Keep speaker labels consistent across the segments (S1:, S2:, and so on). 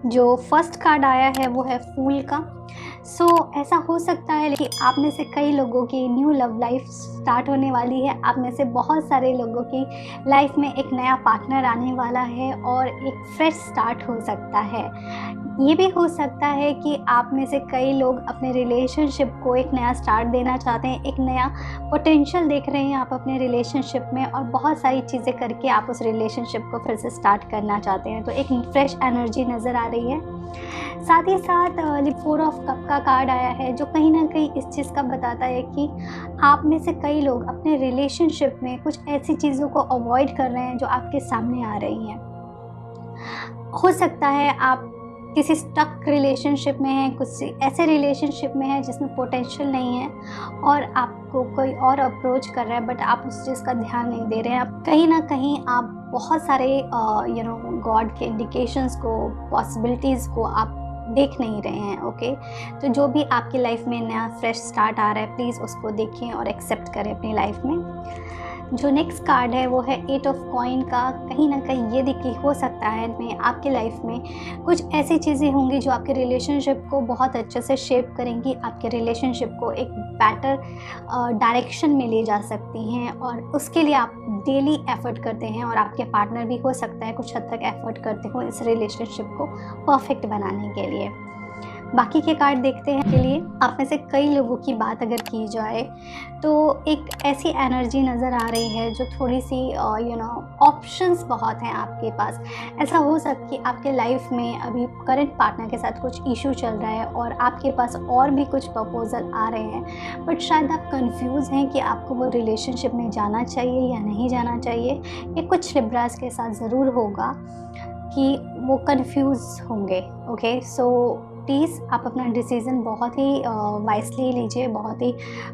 S1: जो first card आया है वो है फूल का। ऐसा हो सकता है कि आप में से कई लोगों की न्यू लव लाइफ स्टार्ट होने वाली है। आप में से बहुत सारे लोगों की लाइफ में एक नया पार्टनर आने वाला है और एक फ्रेश स्टार्ट हो सकता है। ये भी हो सकता है कि आप में से कई लोग अपने रिलेशनशिप को एक नया स्टार्ट देना चाहते हैं, एक नया पोटेंशियल देख रहे हैं आप अपने रिलेशनशिप में, और बहुत सारी चीज़ें करके आप उस रिलेशनशिप को फिर से स्टार्ट करना चाहते हैं। तो एक फ्रेश एनर्जी नज़र आ रही है। साथ ही साथ 4 ऑफ कप का कार्ड आया है, जो कहीं ना कहीं इस चीज़ का बताता है कि आप में से कई लोग अपने रिलेशनशिप में कुछ ऐसी चीज़ों को अवॉइड कर रहे हैं जो आपके सामने आ रही हैं। हो सकता है आप किसी स्टक रिलेशनशिप में हैं, कुछ ऐसे रिलेशनशिप में हैं जिसमें पोटेंशियल नहीं है और आपको कोई और अप्रोच कर रहा है, बट आप उस चीज़ का ध्यान नहीं दे रहे हैं। आप कहीं ना कहीं आप बहुत सारे गॉड के इंडिकेशंस को, पॉसिबिलिटीज़ को आप देख नहीं रहे हैं। ओके, तो जो भी आपकी लाइफ में नया फ्रेश स्टार्ट आ रहा है, प्लीज़ उसको देखें और एक्सेप्ट करें अपनी लाइफ में। जो नेक्स्ट कार्ड है वो है 8 ऑफ कॉइन का। कहीं ना कहीं ये देखिए, हो सकता है में आपकी लाइफ में कुछ ऐसी चीज़ें होंगी जो आपके रिलेशनशिप को बहुत अच्छे से शेप करेंगी, आपके रिलेशनशिप को एक बेटर डायरेक्शन में ले जा सकती हैं, और उसके लिए आप डेली एफर्ट करते हैं और आपके पार्टनर भी हो सकता है कुछ हद तक एफर्ट करते हो इस रिलेशनशिप को परफेक्ट बनाने के लिए। बाकी के कार्ड देखते हैं के लिए। आप में से कई लोगों की बात अगर की जाए तो एक ऐसी एनर्जी नज़र आ रही है जो थोड़ी सी ऑप्शंस बहुत हैं आपके पास। ऐसा हो सकता है कि आपके लाइफ में अभी करंट पार्टनर के साथ कुछ इशू चल रहा है और आपके पास और भी कुछ प्रपोजल आ रहे हैं, बट शायद आप कंफ्यूज हैं कि आपको वो रिलेशनशिप में जाना चाहिए या नहीं जाना चाहिए। ये कुछ लिब्रास के साथ ज़रूर होगा कि वो कंफ्यूज होंगे। ओके, सो प्लीज़ आप अपना डिसीज़न बहुत ही वाइसली लीजिए, बहुत ही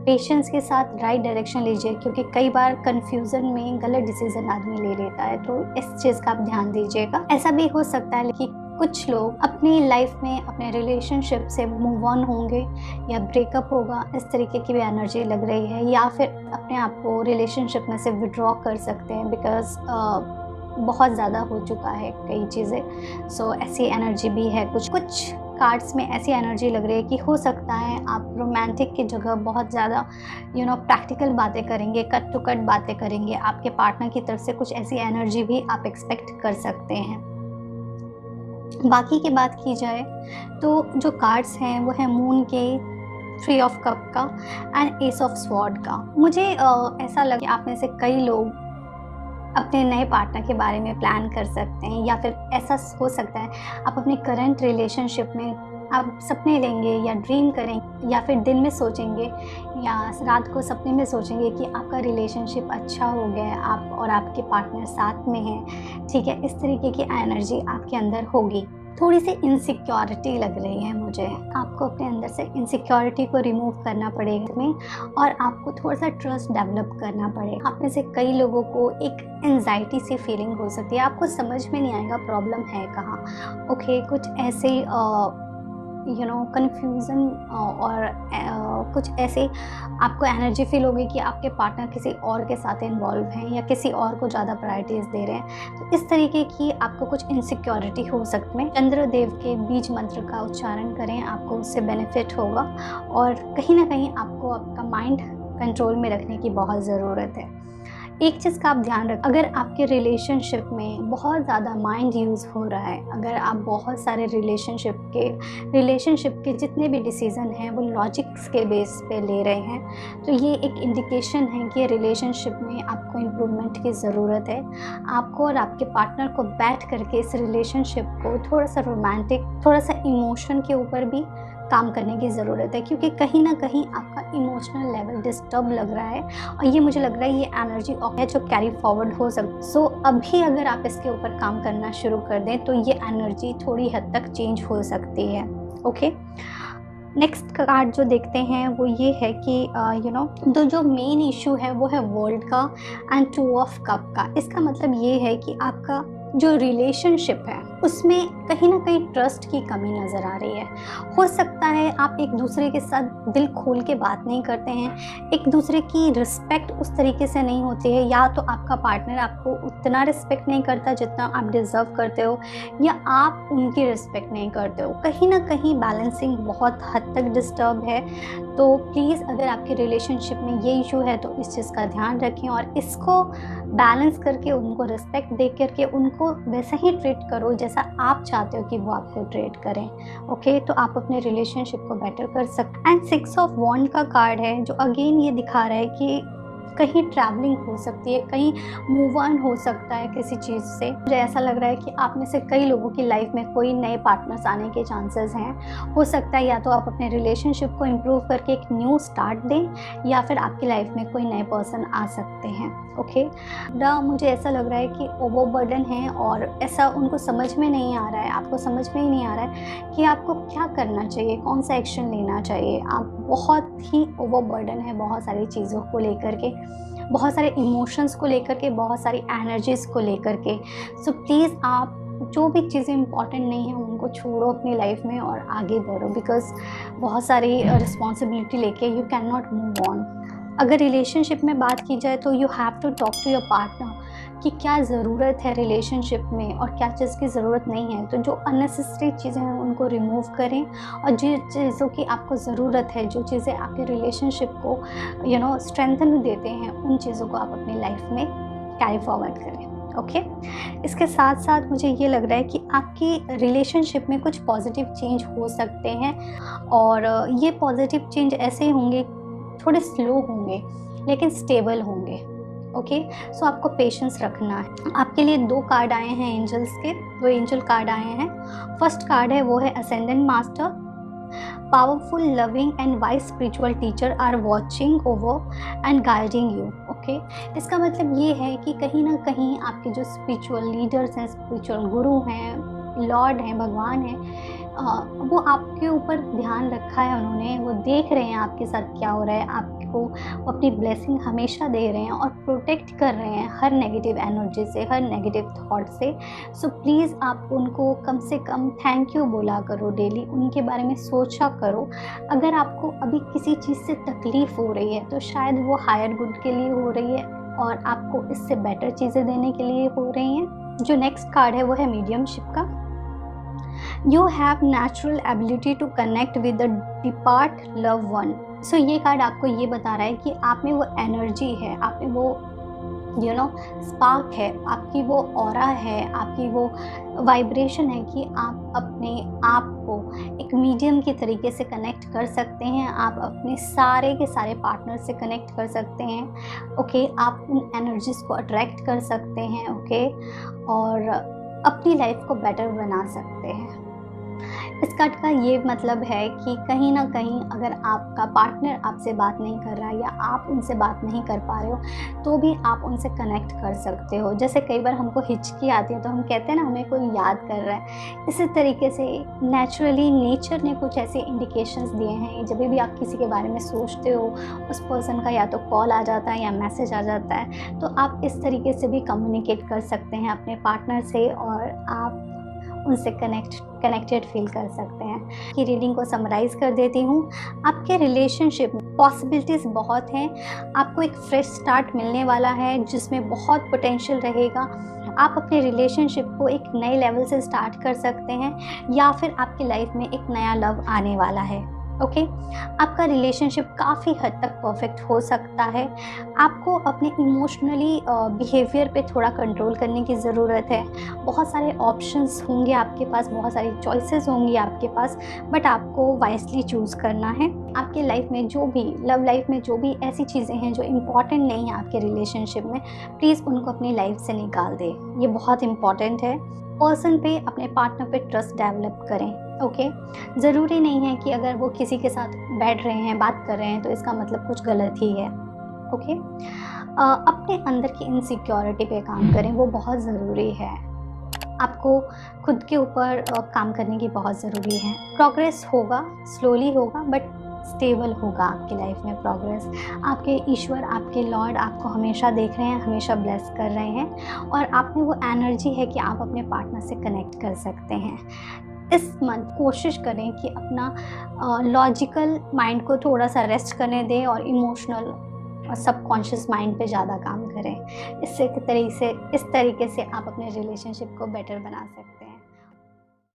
S1: पेशेंस के साथ राइट डायरेक्शन लीजिए, क्योंकि कई बार कन्फ्यूज़न में गलत डिसीज़न आदमी ले लेता है। तो इस चीज़ का आप ध्यान दीजिएगा। ऐसा भी हो सकता है कि कुछ लोग अपनी लाइफ में अपने रिलेशनशिप से मूव ऑन होंगे या ब्रेकअप होगा, इस तरीके की भी एनर्जी लग रही है, या फिर अपने आप को रिलेशनशिप में से विड्रॉ कर सकते हैं बिकॉज बहुत ज़्यादा हो चुका है कई चीज़ें। सो ऐसी एनर्जी भी है। कुछ कार्ड्स में ऐसी एनर्जी लग रही है कि हो सकता है आप रोमांटिक की जगह बहुत ज़्यादा प्रैक्टिकल बातें करेंगे, कट टू कट बातें करेंगे। आपके पार्टनर की तरफ से कुछ ऐसी एनर्जी भी आप एक्सपेक्ट कर सकते हैं। बाकी की बात की जाए तो जो कार्ड्स हैं वो है मून के, 3 ऑफ कप का एंड एस ऑफ स्वॉर्ड का। मुझे ऐसा लगा आप में से कई लोग अपने नए पार्टनर के बारे में प्लान कर सकते हैं, या फिर ऐसा हो सकता है आप अपने करंट रिलेशनशिप में आप सपने लेंगे या ड्रीम करेंगे, या फिर दिन में सोचेंगे या रात को सपने में सोचेंगे कि आपका रिलेशनशिप अच्छा हो गया है, आप और आपके पार्टनर साथ में हैं। ठीक है, इस तरीके की एनर्जी आपके अंदर होगी। थोड़ी सी इनसिक्योरिटी लग रही है मुझे। आपको अपने अंदर से इनसिक्योरिटी को रिमूव करना पड़ेगा में, और आपको थोड़ा सा ट्रस्ट डेवलप करना पड़ेगा। आप में से कई लोगों को एक एंजाइटी सी फीलिंग हो सकती है, आपको समझ में नहीं आएगा प्रॉब्लम है कहाँ। ओके, कुछ ऐसे कन्फ्यूज़न और कुछ ऐसे आपको एनर्जी फील होगी कि आपके पार्टनर किसी और के साथ इन्वॉल्व हैं या किसी और को ज़्यादा प्रायोरिटीज़ दे रहे हैं। तो इस तरीके की आपको कुछ इनसिक्योरिटी हो सकती है। चंद्रदेव के बीज मंत्र का उच्चारण करें, आपको उससे बेनिफिट होगा, और कहीं ना कहीं आपको आपका माइंड कंट्रोल में रखने की बहुत ज़रूरत है। एक चीज़ का आप ध्यान रखें, अगर आपके रिलेशनशिप में बहुत ज़्यादा माइंड यूज़ हो रहा है, अगर आप बहुत सारे रिलेशनशिप के जितने भी डिसीज़न हैं वो लॉजिक्स के बेस पे ले रहे हैं, तो ये एक इंडिकेशन है कि रिलेशनशिप में आपको इम्प्रूवमेंट की ज़रूरत है। आपको और आपके पार्टनर को बैठ करके इस रिलेशनशिप को थोड़ा सा रोमांटिक, थोड़ा सा इमोशन के ऊपर भी काम करने की ज़रूरत है, क्योंकि कहीं ना कहीं आपका इमोशनल लेवल डिस्टर्ब लग रहा है, और ये मुझे लग रहा है ये एनर्जी है जो कैरी फॉरवर्ड हो सकती। सो अभी अगर आप इसके ऊपर काम करना शुरू कर दें तो ये एनर्जी थोड़ी हद तक चेंज हो सकती है। ओके, नेक्स्ट कार्ड जो देखते हैं वो ये है कि तो जो मेन इशू है वो है वर्ल्ड का एंड 2 ऑफ कप का। इसका मतलब ये है कि आपका जो रिलेशनशिप है उसमें कहीं ना कहीं ट्रस्ट की कमी नज़र आ रही है। हो सकता है आप एक दूसरे के साथ दिल खोल के बात नहीं करते हैं, एक दूसरे की रिस्पेक्ट उस तरीके से नहीं होती है, या तो आपका पार्टनर आपको उतना रिस्पेक्ट नहीं करता जितना आप डिज़र्व करते हो, या आप उनकी रिस्पेक्ट नहीं करते हो। कहीं ना कहीं बैलेंसिंग बहुत हद तक डिस्टर्ब है। तो प्लीज़ अगर आपके रिलेशनशिप में ये इशू है तो इस चीज़ का ध्यान रखें और इसको बैलेंस करके, उनको रिस्पेक्ट दे करके उनको वैसा ही ट्रीट करो जैसा आप चाहते हो कि वो आपको ट्रीट करें। ओके, तो आप अपने रिलेशनशिप को बेटर कर सकते। एंड 6 ऑफ वॉन्ड का कार्ड है जो अगेन ये दिखा रहा है कि कहीं ट्रैवलिंग हो सकती है, कहीं मूव ऑन हो सकता है किसी चीज़ से। मुझे ऐसा लग रहा है कि आप में से कई लोगों की लाइफ में कोई नए पार्टनर्स आने के चांसेस हैं। हो सकता है या तो आप अपने रिलेशनशिप को इम्प्रूव करके एक न्यू स्टार्ट दें, या फिर आपकी लाइफ में कोई नए पर्सन आ सकते हैं। ओके, मुझे ऐसा लग रहा है कि ओवरबर्डन है और ऐसा उनको समझ में नहीं आ रहा है, आपको समझ में ही नहीं आ रहा है कि आपको क्या करना चाहिए, कौन सा एक्शन लेना चाहिए। आप बहुत ही ओवरबर्डन है बहुत सारी चीज़ों को लेकर के, बहुत सारे इमोशंस को लेकर के, बहुत सारी एनर्जीज़ को लेकर के। सो प्लीज़ आप जो भी चीज़ें इंपॉर्टेंट नहीं हैं उनको छोड़ो अपनी लाइफ में और आगे बढ़ो, बिकॉज बहुत सारी रिस्पॉन्सिबिलिटी लेके you can not move on. अगर रिलेशनशिप में बात की जाए तो you have to talk to your partner कि क्या ज़रूरत है रिलेशनशिप में और क्या चीज़ की ज़रूरत नहीं है। तो जो अननेसेसरी चीज़ें हैं उनको रिमूव करें, और जिन चीज़ों की आपको ज़रूरत है, जो चीज़ें आपके रिलेशनशिप को स्ट्रेंथन देते हैं, उन चीज़ों को आप अपनी लाइफ में कैरी फॉरवर्ड करें। ओके, इसके साथ साथ मुझे ये लग रहा है कि आपकी रिलेशनशिप में कुछ पॉजिटिव चेंज हो सकते हैं, और ये पॉजिटिव चेंज ऐसे होंगे, थोड़े स्लो होंगे लेकिन स्टेबल होंगे। ओके, सो आपको पेशेंस रखना है। आपके लिए 2 कार्ड आए हैं एंजल्स के, 2 एंजल कार्ड आए हैं। फर्स्ट कार्ड है वो है ascendant master. Powerful, loving and wise spiritual teacher are watching over and guiding you. Okay, इसका मतलब ये है कि कहीं ना कहीं आपके जो स्पिरिचुअल लीडर्स हैं, स्पिरिचुअल गुरु हैं, लॉर्ड हैं, भगवान हैं, वो आपके ऊपर ध्यान रखा है उन्होंने। वो देख रहे हैं आपके साथ क्या हो रहा है, आपको अपनी ब्लेसिंग हमेशा दे रहे हैं और प्रोटेक्ट कर रहे हैं हर नेगेटिव एनर्जी से, हर नेगेटिव थॉट से। सो प्लीज़ आप उनको कम से कम थैंक यू बोला करो डेली, उनके बारे में सोचा करो। अगर आपको अभी किसी चीज़ से तकलीफ़ हो रही है तो शायद वो हायर गुड के लिए हो रही है और आपको इससे बेटर चीज़ें देने के लिए हो रही हैं। जो नेक्स्ट कार्ड है वो है मीडियमशिप का। You have natural ability to connect with the depart loved one। सो ये कार्ड आपको ये बता रहा है कि आप में वो एनर्जी है, आप में वो स्पार्क है, आपकी वो ऑरा है, आपकी वो वाइब्रेशन है कि आप अपने आप को एक मीडियम के तरीके से कनेक्ट कर सकते हैं। आप अपने सारे के सारे पार्टनर से कनेक्ट कर सकते हैं। ओके, आप उन एनर्जीज़ को अट्रैक्ट कर सकते हैं। ओके, और अपनी लाइफ को बेटर बना सकते हैं। इस कार्ड का ये मतलब है कि कहीं ना कहीं अगर आपका पार्टनर आपसे बात नहीं कर रहा है या आप उनसे बात नहीं कर पा रहे हो तो भी आप उनसे कनेक्ट कर सकते हो। जैसे कई बार हमको हिचकी आती है तो हम कहते हैं ना हमें कोई याद कर रहा है, इसी तरीके से नेचुरली नेचर ने कुछ ऐसे इंडिकेशंस दिए हैं। जब भी आप किसी के बारे में सोचते हो उस पर्सन का या तो कॉल आ जाता है या मैसेज आ जाता है, तो आप इस तरीके से भी कम्युनिकेट कर सकते हैं अपने पार्टनर से और आप उनसे कनेक्टेड फील कर सकते हैं। की रीडिंग को समराइज़ कर देती हूँ। आपके रिलेशनशिप में पॉसिबिलिटीज़ बहुत हैं। आपको एक फ्रेश स्टार्ट मिलने वाला है जिसमें बहुत पोटेंशियल रहेगा। आप अपने रिलेशनशिप को एक नए लेवल से स्टार्ट कर सकते हैं, या फिर आपकी लाइफ में एक नया लव आने वाला है। ओके, आपका रिलेशनशिप काफ़ी हद तक परफेक्ट हो सकता है। आपको अपने इमोशनली बिहेवियर पे थोड़ा कंट्रोल करने की ज़रूरत है। बहुत सारे ऑप्शंस होंगे आपके पास, बहुत सारी चॉइसेस होंगी आपके पास, बट आपको वाइजली चूज़ करना है। आपके लाइफ में जो भी लव लाइफ में जो भी ऐसी चीज़ें हैं जो इम्पॉर्टेंट नहीं हैं आपके रिलेशनशिप में, प्लीज़ उनको अपनी लाइफ से निकाल दें। ये बहुत इम्पॉर्टेंट है। पर्सन पे, अपने पार्टनर पे ट्रस्ट डेवलप करें। ओके, ज़रूरी नहीं है कि अगर वो किसी के साथ बैठ रहे हैं, बात कर रहे हैं तो इसका मतलब कुछ गलत ही है। ओके, अपने अंदर की इनसिक्योरिटी पे काम करें, वो बहुत ज़रूरी है। आपको खुद के ऊपर काम करने की बहुत ज़रूरी है। प्रोग्रेस होगा, स्लोली होगा, बट स्टेबल होगा आपकी लाइफ में प्रोग्रेस। आपके ईश्वर, आपके लॉर्ड आपको हमेशा देख रहे हैं, हमेशा ब्लेस कर रहे हैं और आप में वो एनर्जी है कि आप अपने पार्टनर से कनेक्ट कर सकते हैं। इस मंथ कोशिश करें कि अपना लॉजिकल माइंड को थोड़ा सा रेस्ट करने दें और इमोशनल और सबकॉन्शियस माइंड पे ज़्यादा काम करें। इस तरीके से आप अपने रिलेशनशिप को बेटर बना सकते हैं।